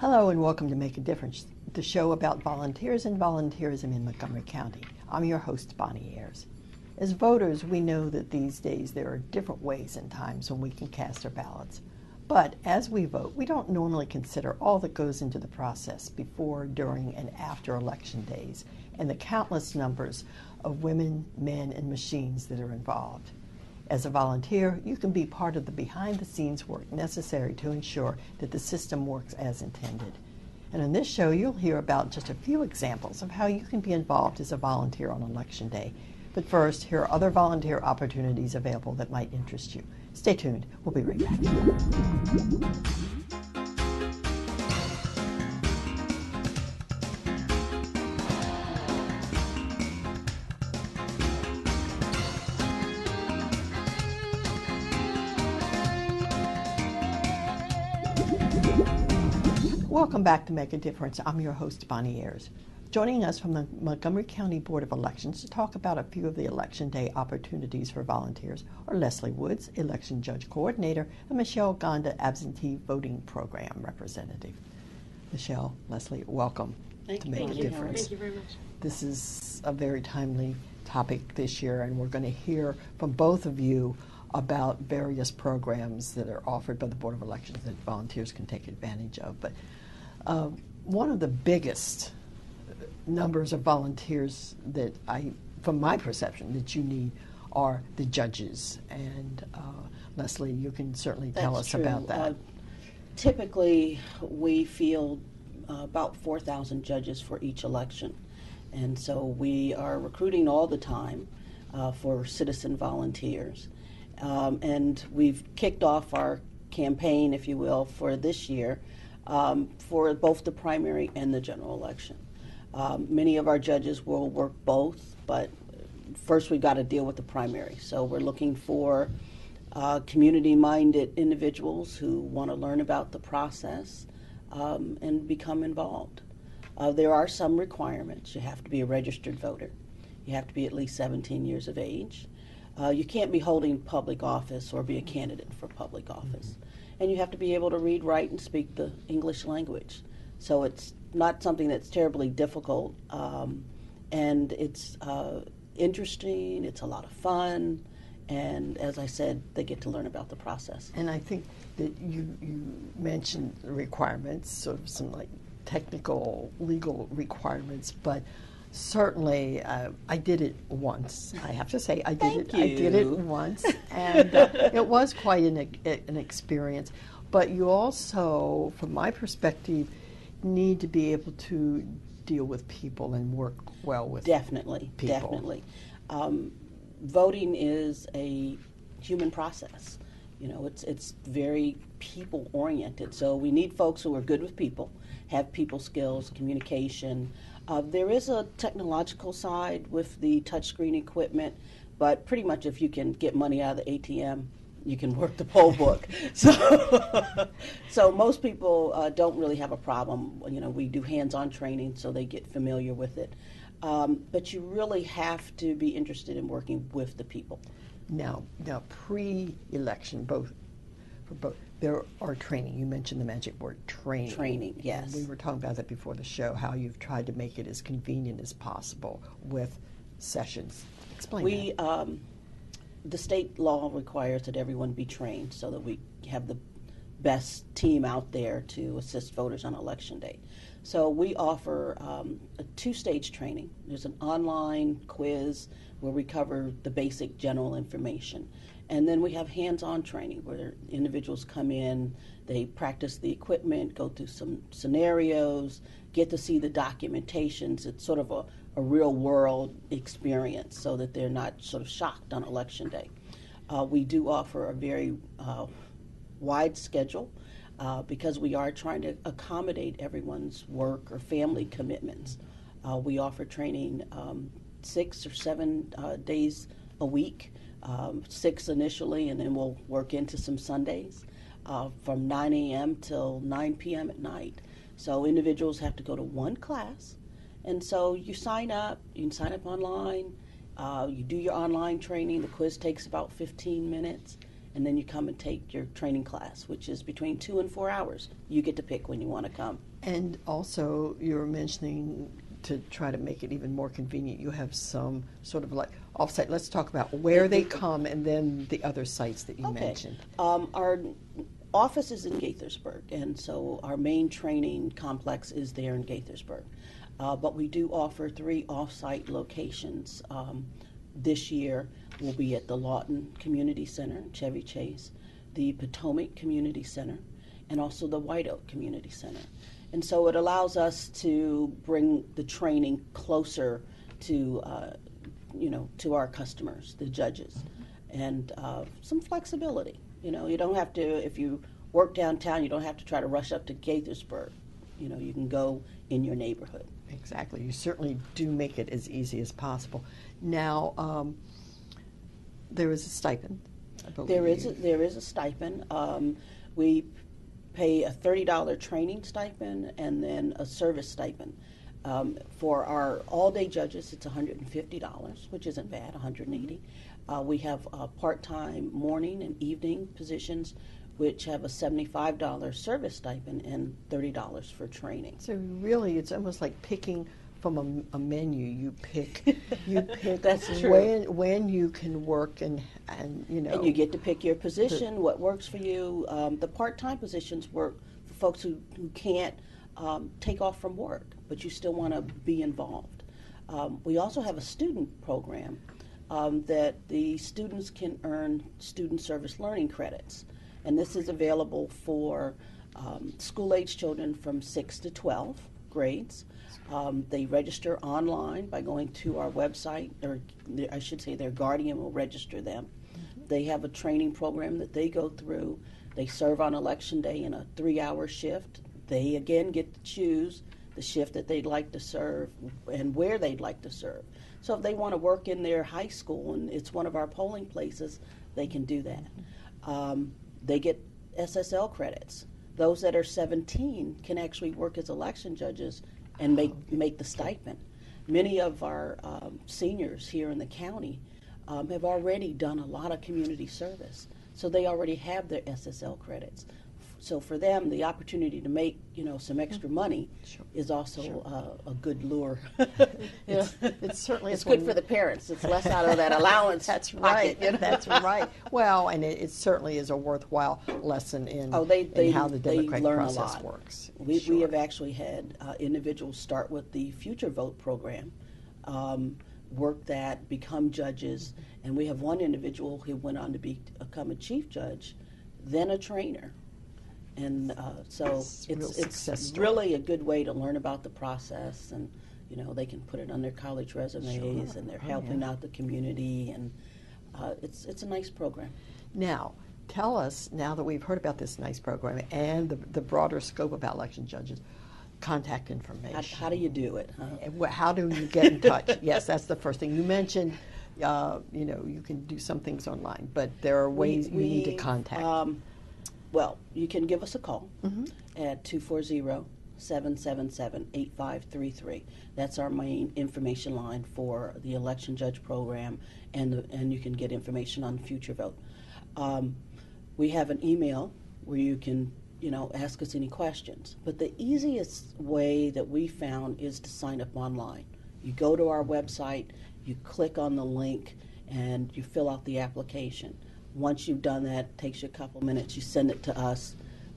Hello and welcome to Make a Difference, the show about volunteers and volunteerism in Montgomery County. I'm your host, Bonnie Ayers. As voters, we know that these days there are different ways and times when we can cast our ballots. But as we vote, we don't normally consider all that goes into the process before, during, and after election days, and the countless numbers of women, men, and machines that are involved. As a volunteer, you can be part of the behind-the-scenes work necessary to ensure that the system works as intended. And in this show, you'll hear about just a few examples of how you can be involved as a volunteer on Election Day. But first, here are other volunteer opportunities available that might interest you. Stay tuned. We'll be right back. Welcome back to Make a Difference. I'm your host, Bonnie Ayers. Joining us from the Montgomery County Board of Elections to talk about a few of the Election Day opportunities for volunteers are Leslie Woods, Election Judge Coordinator, and Michelle Gonda, Absentee Voting Program Representative. Michelle, Leslie, welcome to Make a Difference. Thank you very much. This is a very timely topic this year, and we're going to hear from both of you about various programs that are offered by the Board of Elections that volunteers can take advantage of. But one of the biggest numbers of volunteers that from my perception, that you need are the judges. And Leslie, you can certainly tell us about that. Typically, we field about 4,000 judges for each election. And so we are recruiting all the time for citizen volunteers. And we've kicked off our campaign, if you will, for this year for both the primary and the general election. Many of our judges will work both, but first we've got to deal with the primary. So we're looking for community-minded individuals who want to learn about the process and become involved. There are some requirements. You have to be a registered voter. You have to be at least 17 years of age. You can't be holding public office or be a candidate for public office. And you have to be able to read, write, and speak the English language. So it's not something that's terribly difficult, and it's interesting, it's a lot of fun, and as I said, they get to learn about the process. And I think that you mentioned the requirements, sort of some like technical, legal requirements, but certainly, I did it once. I have to say, I did it once, and it was quite an experience. But you also, from my perspective, need to be able to deal with people and work well with people. Definitely. Voting is a human process. You know, it's very people oriented. So we need folks who are good with people, have people skills, communication. There is a technological side with the touchscreen equipment, but pretty much if you can get money out of the ATM, you can work the poll book. So most people don't really have a problem. You know, we do hands-on training so they get familiar with it. But you really have to be interested in working with the people. Now pre-election, there are training. You mentioned the magic word, training. Training, yes. And we were talking about that before the show, how you've tried to make it as convenient as possible with sessions. Explain that. The state law requires that everyone be trained so that we have the best team out there to assist voters on Election Day. So we offer a two-stage training. There's an online quiz where we cover the basic general information. And then we have hands-on training where individuals come in, they practice the equipment, go through some scenarios, get to see the documentations. It's sort of a real-world experience so that they're not sort of shocked on Election Day. We do offer a very wide schedule because we are trying to accommodate everyone's work or family commitments. We offer training 6 or 7 days a week. 6 initially, and then we'll work into some Sundays from 9 a.m. till 9 p.m. at night. So individuals have to go to one class, and so you sign up. You can sign up online. You do your online training. The quiz takes about 15 minutes, and then you come and take your training class, which is between 2 and 4 hours. You get to pick when you want to come. And also, you were mentioning to try to make it even more convenient, you have some sort of like offsite. Let's talk about where they come and then the other sites that you mentioned. Our office is in Gaithersburg, and so our main training complex is there in Gaithersburg. But we do offer 3 off-site locations. This year will be at the Lawton Community Center in Chevy Chase, the Potomac Community Center, and also the White Oak Community Center. And so it allows us to bring the training closer to, to our customers, the judges, and some flexibility. You don't have to, if you work downtown, you don't have to try to rush up to Gaithersburg. You can go in your neighborhood. Exactly. You certainly do make it as easy as possible. Now, there is a stipend, I believe. There is a stipend. We pay a $30 training stipend and then a service stipend. For our all-day judges, it's $150, which isn't bad, $180. We have part-time morning and evening positions, which have a $75 service stipend and $30 for training. So really, it's almost like picking from a menu. You pick That's true. when you can work and And you get to pick your position, what works for you. The part-time positions work for folks who can't take off from work, but you still want to be involved. We also have a student program that the students can earn student service learning credits. And this is available for school-age children from 6 to 12 grades. They register online by going to our website, or I should say their guardian will register them. They have a training program that they go through. They serve on election day in a 3-hour shift. They again get to choose the shift that they'd like to serve and where they'd like to serve. So if they want to work in their high school and it's one of our polling places, they can do that. They get SSL credits. Those that are 17 can actually work as election judges and make the stipend. Many of our seniors here in the county have already done a lot of community service, so they already have their SSL credits. So for them, the opportunity to make some extra money is also a good lure. It's certainly it's good for the parents. It's less out of that allowance. That's pocket, right. That's right. Well, and it certainly is a worthwhile lesson in how the democratic process works. We have actually had individuals start with the Future Vote program, work that, become judges, and we have one individual who went on to become a chief judge, then a trainer. And so it's really a good way to learn about the process, and they can put it on their college resumes, and they're helping out the community, and it's a nice program. Now, tell us, now that we've heard about this nice program and the broader scope about election judges, contact information. How do you do it? Huh? How do you get in touch? Yes, that's the first thing. You mentioned, you can do some things online, but there are ways you need to contact. Well, you can give us a call at 240-777-8533. That's our main information line for the election judge program, and you can get information on Future Vote. We have an email where you can ask us any questions. But the easiest way that we found is to sign up online. You go to our website, you click on the link, and you fill out the application. Once you've done that, it takes you a couple minutes, you send it to us,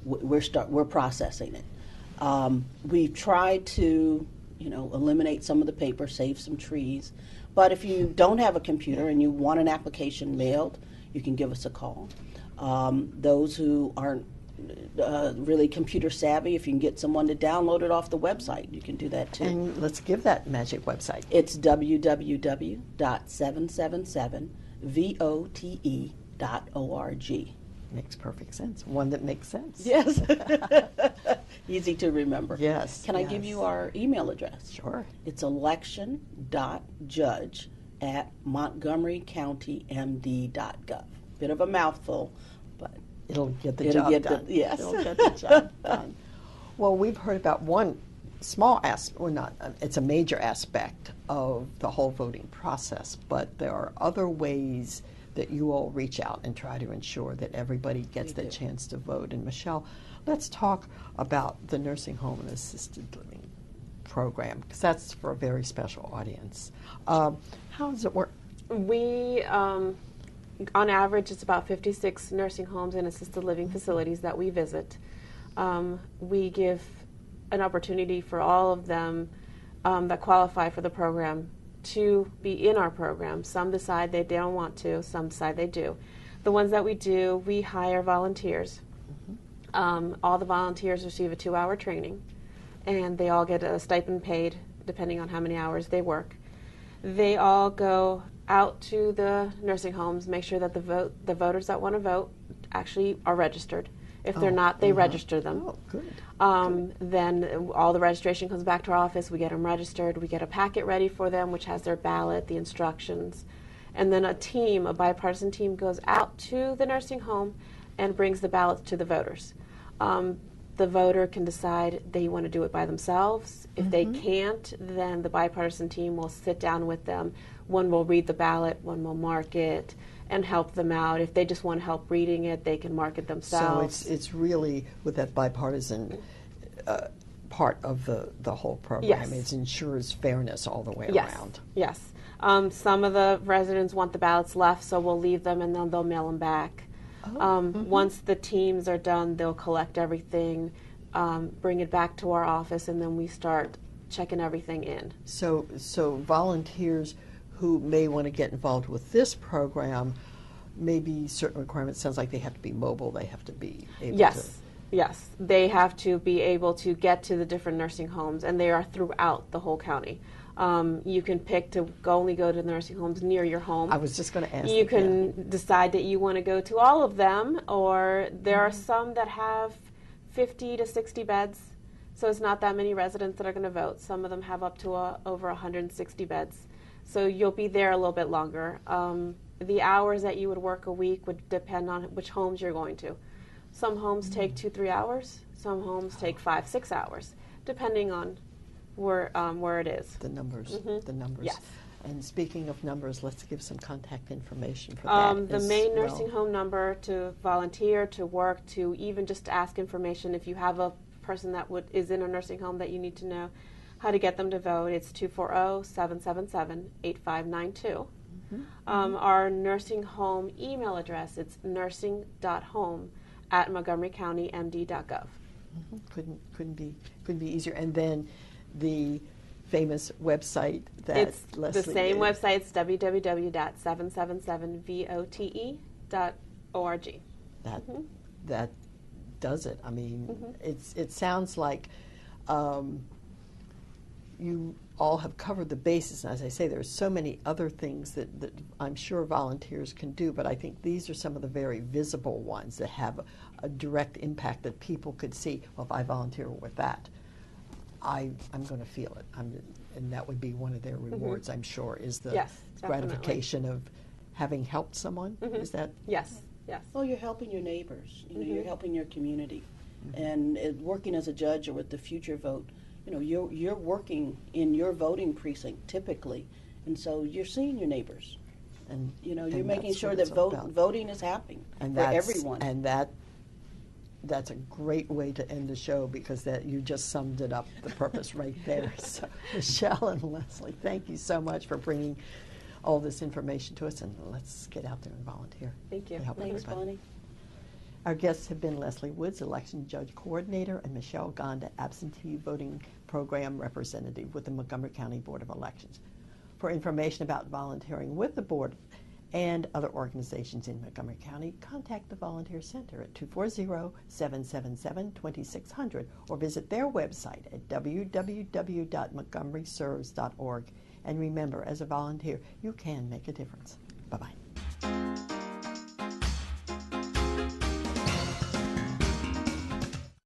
we're processing it. We've tried to eliminate some of the paper, save some trees, but if you don't have a computer and you want an application mailed, you can give us a call. Those who aren't really computer savvy, if you can get someone to download it off the website, you can do that too. And let's give that magic website. It's www.777vote.org. Makes perfect sense. One that makes sense. Yes. Easy to remember. Yes. Can I give you our email address? Sure. It's election.judge@montgomerycountymd.gov. Bit of a mouthful, but it'll get the job done. Yes. It'll get the job done. Well, we've heard about one small aspect, or not, it's a major aspect of the whole voting process, but there are other ways that you all reach out and try to ensure that everybody gets We the do. chance to vote. And Michelle, let's talk about the nursing home and assisted living program, because that's for a very special audience. How does it work? We, on average, it's about 56 nursing homes and assisted living facilities that we visit. We give an opportunity for all of them that qualify for the program to be in our program. Some decide they don't want to, some decide they do. The ones that we do, we hire volunteers. All the volunteers receive a 2-hour training, and they all get a stipend paid depending on how many hours they work. They all go out to the nursing homes, make sure that the voters that want to vote actually are registered. If they're not, they register them. Oh, good. Then all the registration comes back to our office. We get them registered. We get a packet ready for them, which has their ballot, the instructions. And then a bipartisan team, goes out to the nursing home and brings the ballots to the voters. The voter can decide they want to do it by themselves. If they can't, then the bipartisan team will sit down with them. One will read the ballot, one will mark it, and help them out. If they just want help reading it, they can mark it themselves. So it's really with that bipartisan part of the whole program. Yes. It ensures fairness all the way around. Yes. Some of the residents want the ballots left, so we'll leave them and then they'll mail them back. Once the teams are done, they'll collect everything, bring it back to our office, and then we start checking everything in. So volunteers who may want to get involved with this program, maybe certain requirements. Sounds like they have to be mobile. They have to be able to. Yes, they have to be able to get to the different nursing homes, and they are throughout the whole county. You can pick to only go to nursing homes near your home. I was just going to ask. You can decide that you want to go to all of them, or there are some that have 50 to 60 beds, so it's not that many residents that are going to vote. Some of them have up to over 160 beds, so you'll be there a little bit longer. The hours that you would work a week would depend on which homes you're going to. Some homes take 2-3 hours. Some homes take 5-6 hours, depending on where it is. The numbers. The numbers. Yes. And speaking of numbers, let's give some contact information for that. The main nursing home number to volunteer, to work, to even just to ask information. If you have a person that is in a nursing home that you need to know how to get them to vote, it's 240-777-8592. Our nursing home email address, it's nursing.home@montgomerycountymd.gov. Couldn't be easier. And then the famous website that It's Leslie the same did. website. It's www.777vote.org. That does it. I mean, it sounds like you all have covered the bases. And as I say, there's so many other things that I'm sure volunteers can do, but I think these are some of the very visible ones that have a direct impact that people could see. Well, if I volunteer with that, I'm going to feel it. And that would be one of their rewards, I'm sure, is the Yes, definitely. gratification of having helped someone. Is that? Yes. Well, you're helping your neighbors. You're helping your community, and working as a judge or with the Future Vote. You're working in your voting precinct typically, and so you're seeing your neighbors. And You're making that's sure what that it's all about. voting is happening for everyone. And that's a great way to end the show, because that you just summed it up, the purpose right there. So Michelle and Leslie, thank you so much for bringing all this information to us, and let's get out there and volunteer. Thank you. To help Thanks, everybody. Bonnie. Our guests have been Leslie Woods, Election Judge Coordinator, and Michelle Gonda, Absentee Voting Program Representative with the Montgomery County Board of Elections. For information about volunteering with the board and other organizations in Montgomery County, contact the Volunteer Center at 240-777-2600 or visit their website at www.montgomeryserves.org. And remember, as a volunteer, you can make a difference. Bye-bye.